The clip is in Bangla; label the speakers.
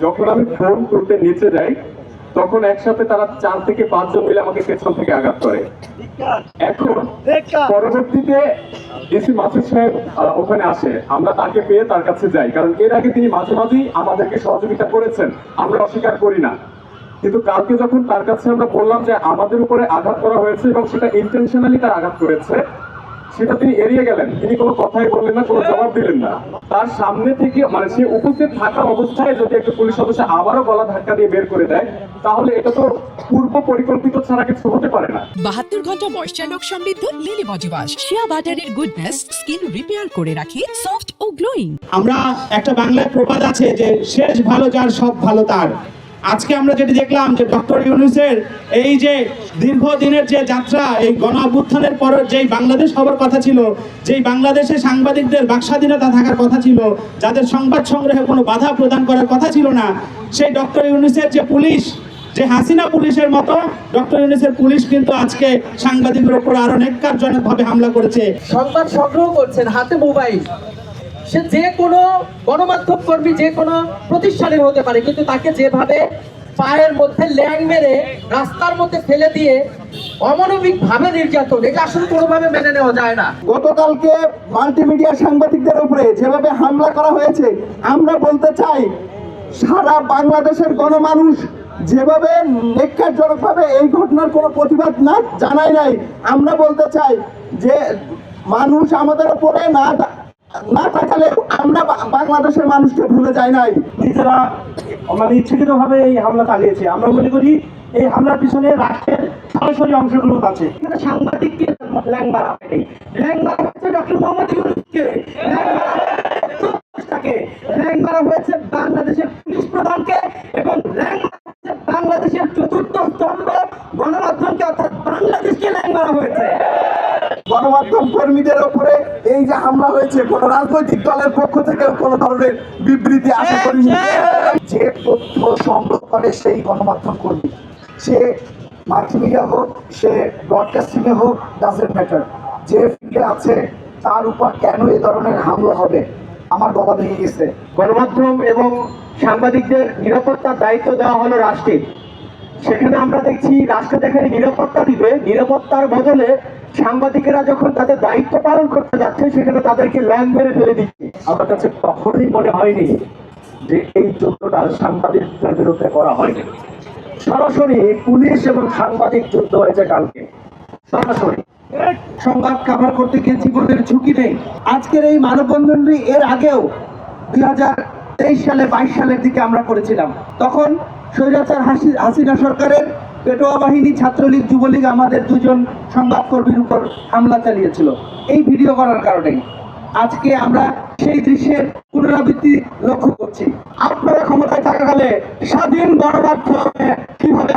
Speaker 1: যখন আমি ফোন তুলতে নিচে যাই তখন একসাথে তারা 4 থেকে 5 জন মিলে আমাকে পেছন থেকে আঘাত করে। এখন পরবর্তীতে ডিসি মাসুদ সাহেব ওখানে আসে, আমরা তাকে পেয়ে তার কাছে যাই, কারণ এর আগে তিনি মাঝে মাঝেই আমাদেরকে সহযোগিতা করেছেন, আমরা অস্বীকার করি না। কিন্তু কালকে যখন তার কাছে আমরা বললাম যে আমাদের উপরে আঘাত করা হয়েছে এবং সেটা ইন্টেনশনালি তার আঘাত করেছে, সেটা তিনি এড়িয়ে গেলেন, তিনি কোনো কথাই বললেন না, কোনো জবাব দিলেন না। তার সামনে থেকে মানে সে উপস্থিত থাকা অবস্থায় যদি একটা পুলিশ সদস্য আবারও গলা ধাক্কা দিয়ে বের করে দেয়, তাহলে এটা তো পূর্ব পরিকল্পিত ছাড়া কিছু হতে পারে না।
Speaker 2: 72 ঘন্টা ময়েশ্চার লোক সমৃদ্ধ লিলি বডি ওয়াশ, শিয়া বাটারের গুডনেস স্কিন রিপেয়ার করে রাখে সফট ও গ্লোয়িং।
Speaker 3: আমরা একটা বাংলায় প্রবাদ আছে যে শেষ ভালো যার সব ভালো তার। আজকে আমরা যেটি দেখলাম যে ডক্টর ইউনূসের এই যে দীর্ঘদিনের যে যাত্রা, এই গণ অভ্যুত্থানের পর যেই বাংলাদেশ হবার কথা ছিল, যেই বাংলাদেশে সাংবাদিকদের বাকস্বাধীনতা থাকার কথা ছিল, যাদের সংবাদ সংগ্রহে কোনো বাধা প্রদান করার কথা ছিল না, সেই ডক্টর ইউনূসের যে পুলিশ, যে হাসিনা পুলিশের মতো ডক্টর ইউনূসের পুলিশ কিন্তু আজকে সাংবাদিকদের উপর আরো ন্যাক্কারজনকভাবে হামলা করেছে।
Speaker 4: সংবাদ সংগ্রহ করছেন, হাতে মোবাইল, সে যে কোনো গণমাধ্যম কর্মী যে কোনো প্রতিষ্ঠানের হতে পারে, কিন্তু তাকে যেভাবে পায়ের মধ্যে ল্যাং মেরে রাস্তার মধ্যে ফেলে দিয়ে অমানবিক ভাবে নির্যাতন, এটা আসলে কোনোভাবে মেনে নেওয়া যায় না।
Speaker 5: গতকালকে মাল্টিমিডিয়া সাংবাদিকদের উপরে যেভাবে হামলা করা হয়েছে, আমরা বলতে চাই সারা বাংলাদেশের গণমানুষ যেভাবে ন্যাক্কারজনকভাবে এই ঘটনার কোনো প্রতিবাদ না জানায় নাই, আমরা বলতে চাই যে মানুষ আমাদের উপরে না থাকলে আমরা বাংলাদেশের মানুষকে ভুলে যাই নাই।
Speaker 3: নিজেরা মানে ইচ্ছাকৃতভাবে এই হামলা চালিয়েছে। আমরা মনে করি এই হামলার পিছনে রাষ্ট্রের সরাসরি অংশগ্রহণ আছে।
Speaker 4: সাংবাদিককে ল্যাং মারা হয়নি, ল্যাং মারা হয়েছে ডক্টর মোহাম্মদ ইউনূসকে, ল্যাং মারা হয়েছে বাংলাদেশের পুলিশ প্রধানকে, এবং ল্যাং মারা হয়েছে বাংলাদেশের চতুর্থ স্তম্ভ গণমাধ্যমকে, অর্থাৎ বাংলাদেশকে ল্যাং মারা হয়েছে।
Speaker 5: গণমাধ্যম কর্মীদের উপরে এই যে হামলা হয়েছে, কোন রাজনৈতিক দলের পক্ষ থেকে কোন ধরনের বিবৃতি আশা করিনি। যে তথ্য সংগ্রহ করে সেই গণমাধ্যম কর্মী, সে মাল্টিমিডিয়া হোক, সে ব্রডকাস্টিং এ হোক, ডাজন্ট ম্যাটার, যে ফিল্ডে আছে তার উপর কেন এই ধরনের হামলা হবে, আমার গলা ভেঙে গেছে।
Speaker 3: গণমাধ্যম এবং সাংবাদিকদের নিরাপত্তার দায়িত্ব দেওয়া হলো রাষ্ট্রের। সেখানে আমরা দেখছি রাষ্ট্র যেখানে নিরাপত্তা দিবে, নিরাপত্তার বদলে সাংবাদিকেরা যখন তাদের দায়িত্ব পালন করতে যাচ্ছে, সেখানে তাদেরকে ল্যাং মেরে ফেলে দিচ্ছে।
Speaker 1: আমার কাছে কখনোই মনে হয়নি যে এই যুদ্ধটা সাংবাদিকদের বিরুদ্ধে করা হয়নি। সরাসরি পুলিশ এবং সাংবাদিক যুদ্ধ হয়েছে কালকে, সরাসরি।
Speaker 5: সংবাদ কভার করতে গিয়ে জীবনের ঝুঁকি নেই। আজকের এই মানববন্ধনটি এর আগেও 2023 সালে 22 সালের দিকে আমরা করেছিলাম। তখন স্বৈরাচার হাসিনা সরকারের পেটোয়া বাহিনী, ছাত্রলীগ, যুবলীগ আমাদের দুজন সংবাদকর্মীর উপর হামলা চালিয়েছিল এই ভিডিও করার কারণে। আজকে আমরা সেই দৃশ্যের পুনরাবৃত্তি লক্ষ্য করছি।
Speaker 3: আপনারা ক্ষমতায় থাকাকালে স্বাধীন গণমাধ্যমে কিভাবে